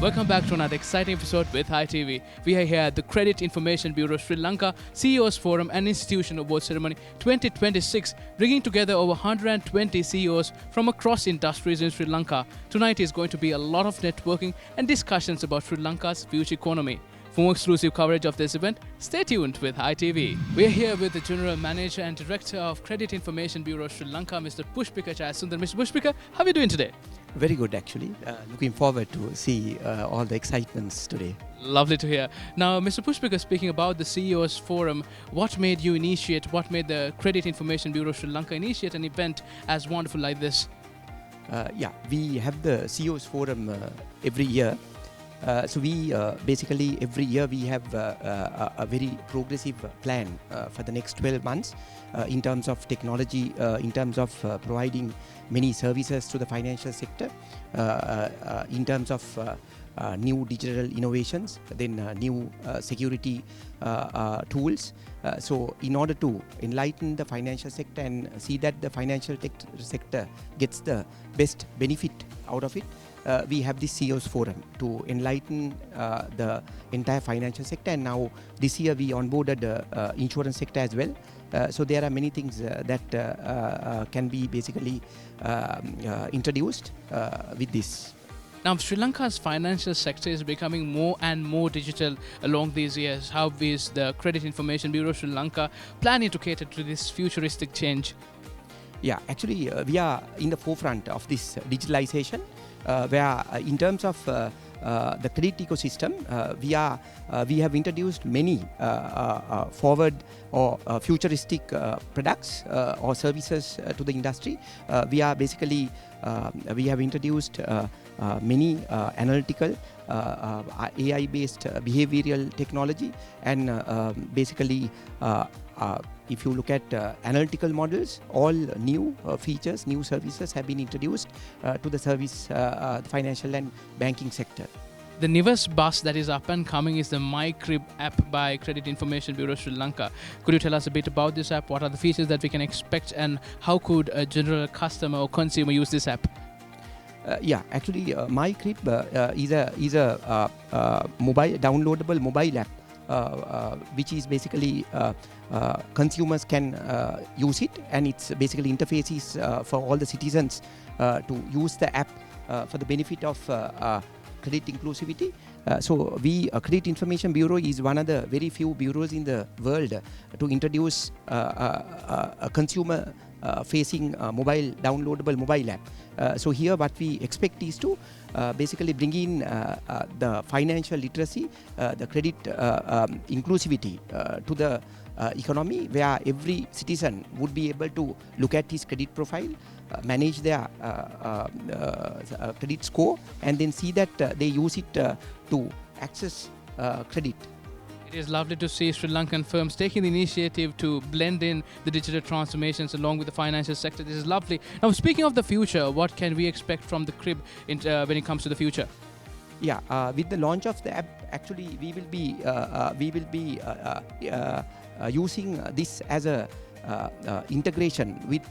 Welcome back to another exciting episode with Hi TV. We are here at the Credit Information Bureau Sri Lanka CEOs Forum and Institution Award Ceremony 2026, bringing together over 120 CEOs from across industries in Sri Lanka. Tonight is going to be a lot of networking and discussions about Sri Lanka's future economy. For more exclusive coverage of this event, stay tuned with Hi TV. We are here with the General Manager and Director of Credit Information Bureau Sri Lanka, Mr. Pushpika Chayasundar. Mr. Pushpika, how are you doing today? Very good, actually. Looking forward to see all the excitements today. Lovely to hear. Now, Mr. Pushpika, speaking about the CEOs Forum, what made you initiate, what made the Credit Information Bureau Sri Lanka initiate an event as wonderful like this? We have the CEOs Forum every year. So we basically every year we have a very progressive plan for the next 12 months in terms of technology, in terms of providing many services to the financial sector, in terms of new digital innovations, then new security tools. So in order to enlighten the financial sector and see that the financial sector gets the best benefit out of it, we have this CEOs Forum to enlighten the entire financial sector, and now this year we onboarded the insurance sector as well. So there are many things that can be basically introduced with this. Now, Sri Lanka's financial sector is becoming more and more digital along these years. How is the Credit Information Bureau Sri Lanka planning to cater to this futuristic change? Yeah, actually, we are in the forefront of this digitalization, where in terms of the credit ecosystem, we have introduced many forward or futuristic products or services to the industry. We have introduced many analytical AI-based behavioral technology, and basically if you look at analytical models, all new features, new services have been introduced to the service, the financial and banking sector. The newest bus that is up and coming is the MyCRIB app by Credit Information Bureau Sri Lanka. Could you tell us a bit about this app? What are the features that we can expect, and how could a general customer or consumer use this app? Actually, MyCRIB is a downloadable mobile app, which is basically consumers can use it, and it's basically interfaces for all the citizens to use the app for the benefit of credit inclusivity. So Credit Information Bureau is one of the very few bureaus in the world to introduce a consumer facing downloadable mobile app. So here what we expect is to basically bring in the financial literacy, the credit inclusivity to the economy, where every citizen would be able to look at his credit profile, manage their credit score, and then see that they use it to access credit. It is lovely to see Sri Lankan firms taking the initiative to blend in the digital transformations along with the financial sector. This is lovely. Now, speaking of the future, what can we expect from the CRIB when it comes to the future? With the launch of the app, actually we will be using this as a integration with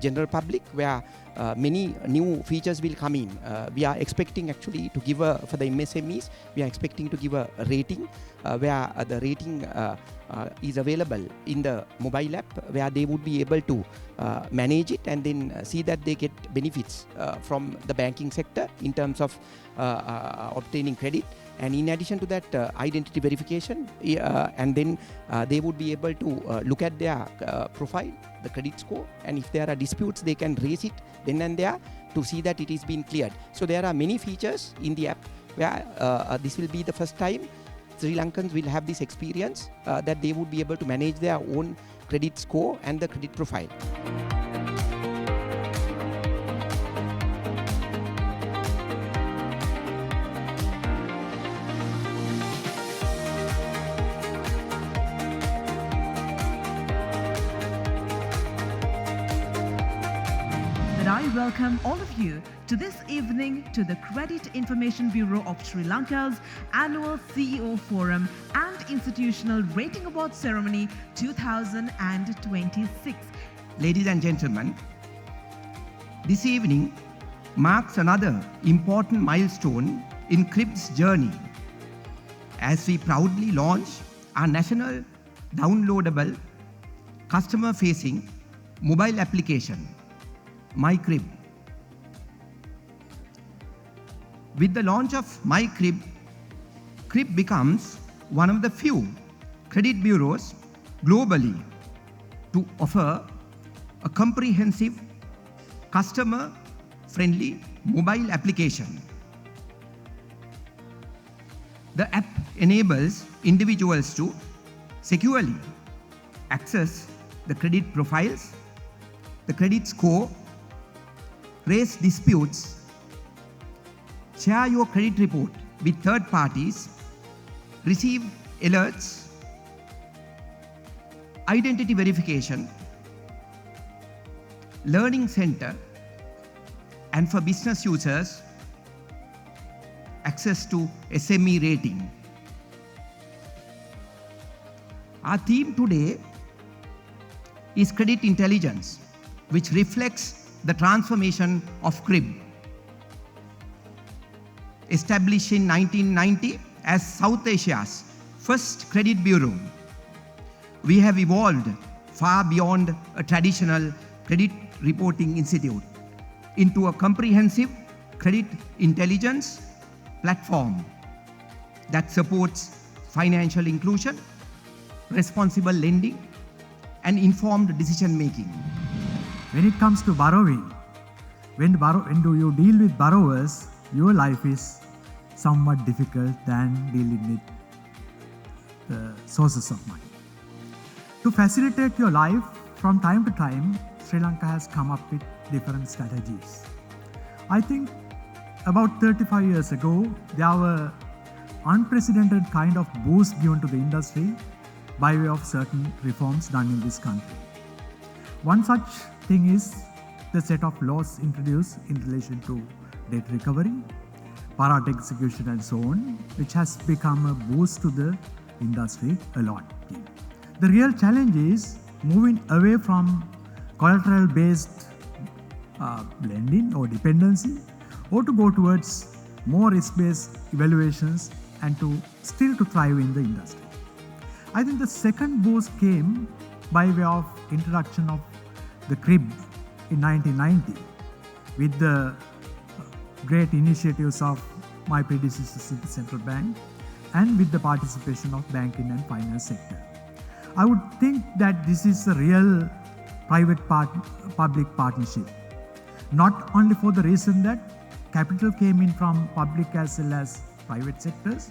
general public, where many new features will come in. We are expecting actually to give for the MSMEs, we are expecting to give a rating, where the rating is available in the mobile app, where they would be able to manage it and then see that they get benefits from the banking sector in terms of obtaining credit. And in addition to that, identity verification, and then they would be able to look at their profile, the credit score, and if there are disputes, they can raise it then and there to see that it is being cleared. So there are many features in the app where this will be the first time Sri Lankans will have this experience that they would be able to manage their own credit score and the credit profile. That I welcome all of you to this evening to the Credit Information Bureau of Sri Lanka's annual CEO Forum and Institutional Rating Award Ceremony 2026. Ladies and gentlemen, this evening marks another important milestone in MyCRIB's journey as we proudly launch our national downloadable customer-facing mobile application, MyCRIB. With the launch of MyCRIB, MyCRIB becomes one of the few credit bureaus globally to offer a comprehensive, customer-friendly mobile application. The app enables individuals to securely access the credit profiles, the credit score, raise disputes, share your credit report with third parties, receive alerts, identity verification, learning center, and for business users, access to SME rating. Our theme today is credit intelligence, which reflects the transformation of MyCRIB. Established in 1990 as South Asia's first credit bureau, we have evolved far beyond a traditional credit reporting institute into a comprehensive credit intelligence platform that supports financial inclusion, responsible lending, and informed decision making. When it comes to borrowing, when do you deal with borrowers, your life is somewhat difficult than dealing with the sources of money. To facilitate your life, from time to time, Sri Lanka has come up with different strategies. I think about 35 years ago, there were unprecedented kind of boost given to the industry by way of certain reforms done in this country. One such thing is the set of laws introduced in relation to debt recovery, para execution and so on, which has become a boost to the industry a lot. The real challenge is moving away from collateral-based lending or dependency, or to go towards more risk-based evaluations and to thrive in the industry. I think the second boost came by way of introduction of the MyCRIB in 1990 with the great initiatives of my predecessors in the central bank and with the participation of banking and finance sector. I would think that this is a real private-public partnership, not only for the reason that capital came in from public as well as private sectors,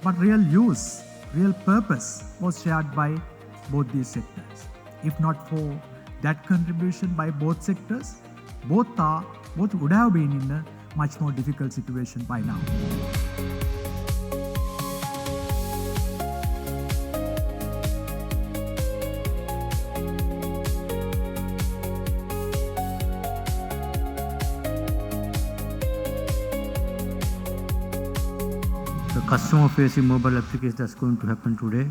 but real use, real purpose was shared by both these sectors. If not for that contribution by both sectors, both would have been in a much more difficult situation by now. The customer-facing mobile application that's going to happen today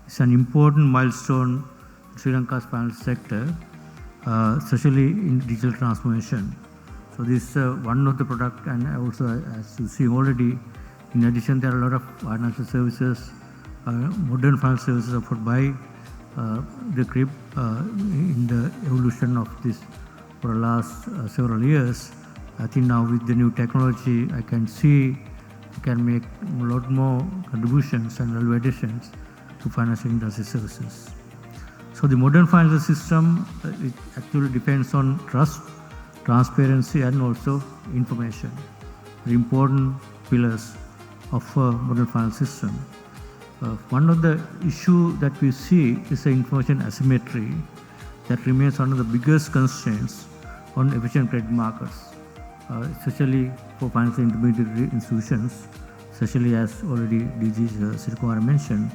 is an important milestone in Sri Lanka's financial sector, especially in digital transformation. So this is one of the product, and also as you see already, in addition there are a lot of financial services, modern financial services offered by the MyCRIB in the evolution of this for the last several years. I think now with the new technology, I can see we can make a lot more contributions and value additions to financial industry services. So the modern financial system, it actually depends on trust, transparency, and also information, the important pillars of a modern financial system. One of the issues that we see is the information asymmetry that remains one of the biggest constraints on efficient credit markets, especially for financial intermediary institutions, especially as already DG Sirikumara mentioned,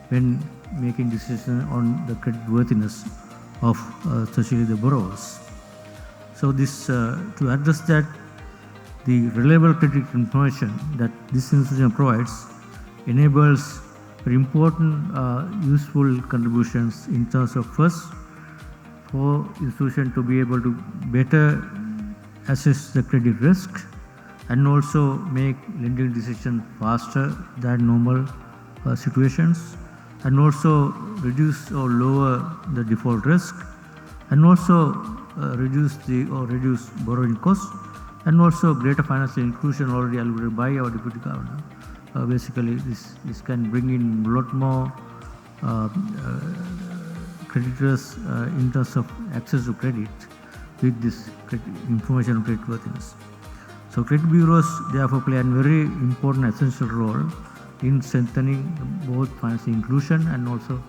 when making decisions on the credit worthiness of especially the borrowers. So this, to address that, the reliable credit information that this institution provides enables very important useful contributions in terms of first, for institution to be able to better assess the credit risk and also make lending decisions faster than normal situations, and also reduce or lower the default risk, and also reduce borrowing costs, and also greater financial inclusion already alluded by our Deputy Governor. Basically, this can bring in a lot more creditors in terms of access to credit with this information on creditworthiness. So credit bureaus therefore play a very important essential role in strengthening both financial inclusion and also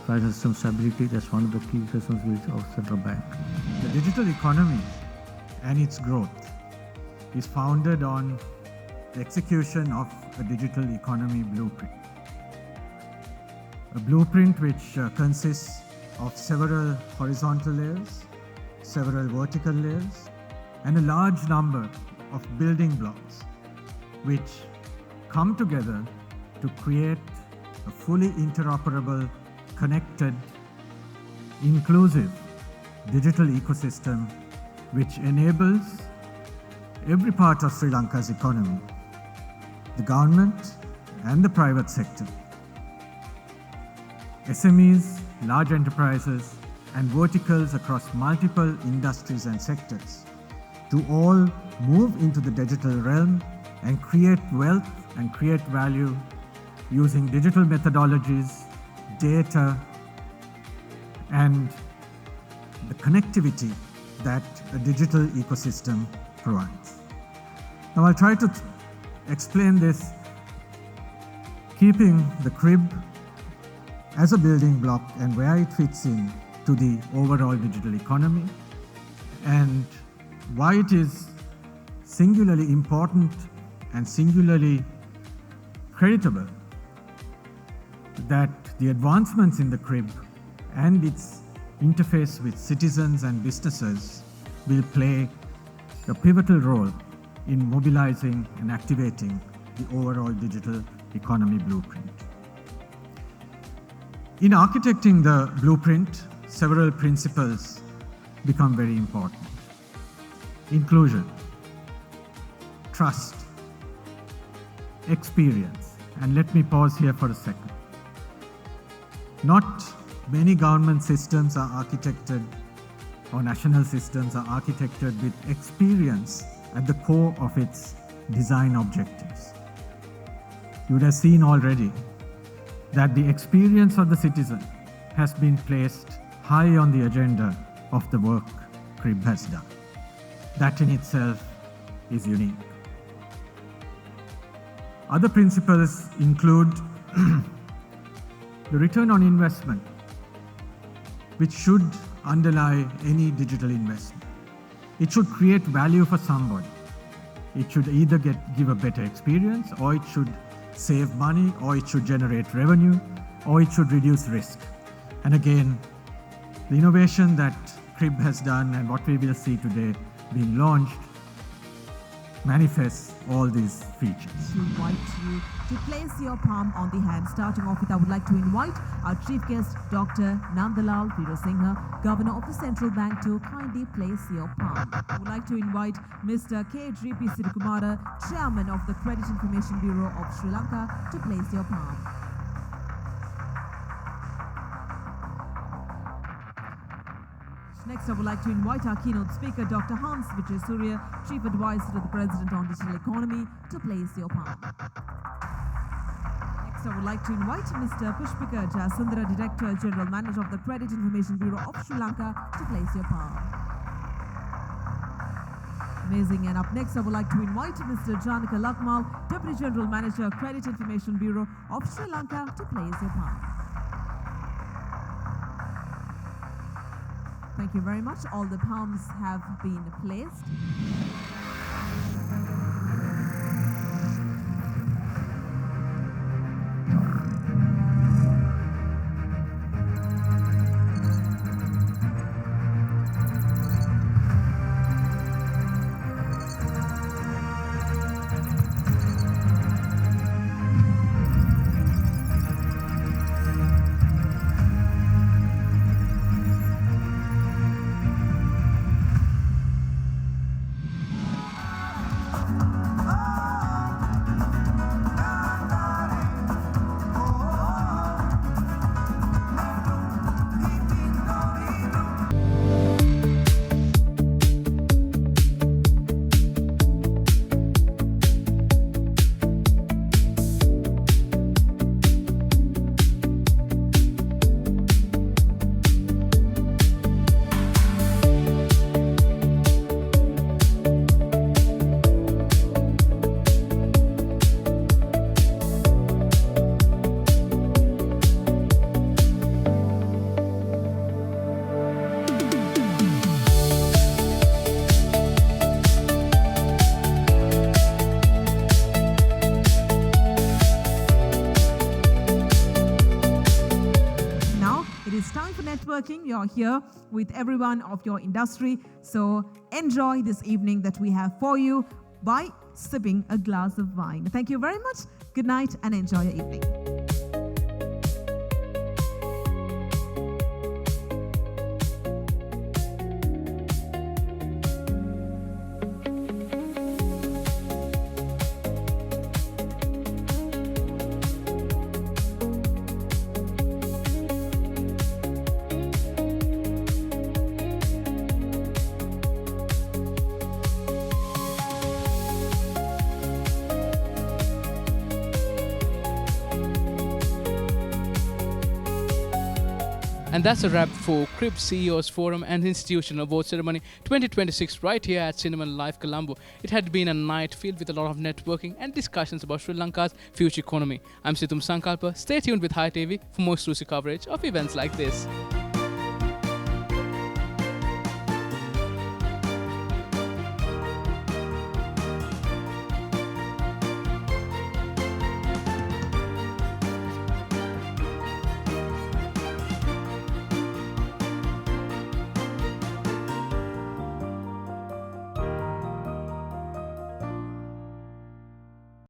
financial system stability. That's one of the key responsibilities of central bank. The digital economy and its growth is founded on the execution of a digital economy blueprint. A blueprint which consists of several horizontal layers, several vertical layers, and a large number of building blocks which come together to create a fully interoperable, connected, inclusive digital ecosystem which enables every part of Sri Lanka's economy, the government and the private sector, SMEs, large enterprises, and verticals across multiple industries and sectors to all move into the digital realm and create wealth and create value using digital methodologies, data, and the connectivity that a digital ecosystem provides. Now I'll try to explain this keeping the CRIB as a building block and where it fits in to the overall digital economy, and why it is singularly important and singularly creditable that the advancements in the CRIB and its interface with citizens and businesses will play a pivotal role in mobilizing and activating the overall digital economy blueprint. In architecting the blueprint, several principles become very important. Inclusion, trust, experience, and let me pause here for a second. Not many government systems are architected, or national systems are architected with experience at the core of its design objectives. You would have seen already that the experience of the citizen has been placed high on the agenda of the work CRIB has done. That in itself is unique. Other principles include the return on investment, which should underlie any digital investment. It should create value for somebody. It should either give a better experience, or it should save money, or it should generate revenue, or it should reduce risk. And again, the innovation that CRIB has done and what we will see today being launched manifests all these features. To invite you to place your palm on the hand. Starting off with, I would like to invite our chief guest, Dr. Nandalal Veerasinghe, Governor of the Central Bank, to kindly place your palm. I would like to invite Mr. K.G.P. Siddhukumara, Chairman of the Credit Information Bureau of Sri Lanka, to place your palm. Next, I would like to invite our keynote speaker, Dr. Hans Vijay Surya, Chief Advisor to the President on Digital Economy, to place your palm. Next, I would like to invite Mr. Pushpika Jasundara, Director General Manager of the Credit Information Bureau of Sri Lanka, to place your palm. Amazing. And up next, I would like to invite Mr. Janika Lakmal, Deputy General Manager, Credit Information Bureau of Sri Lanka, to place your palm. Thank you very much. All the palms have been placed. networking. You're here with everyone of your industry. So enjoy this evening that we have for you by sipping a glass of wine. Thank you very much. Good night and enjoy your evening. And that's a wrap for MyCRIB CEOs Forum and Institutional Award Ceremony 2026 right here at Cinema Live Colombo. It had been a night filled with a lot of networking and discussions about Sri Lanka's future economy. I'm Situm Sankalpa. Stay tuned with Hi TV for more exclusive coverage of events like this.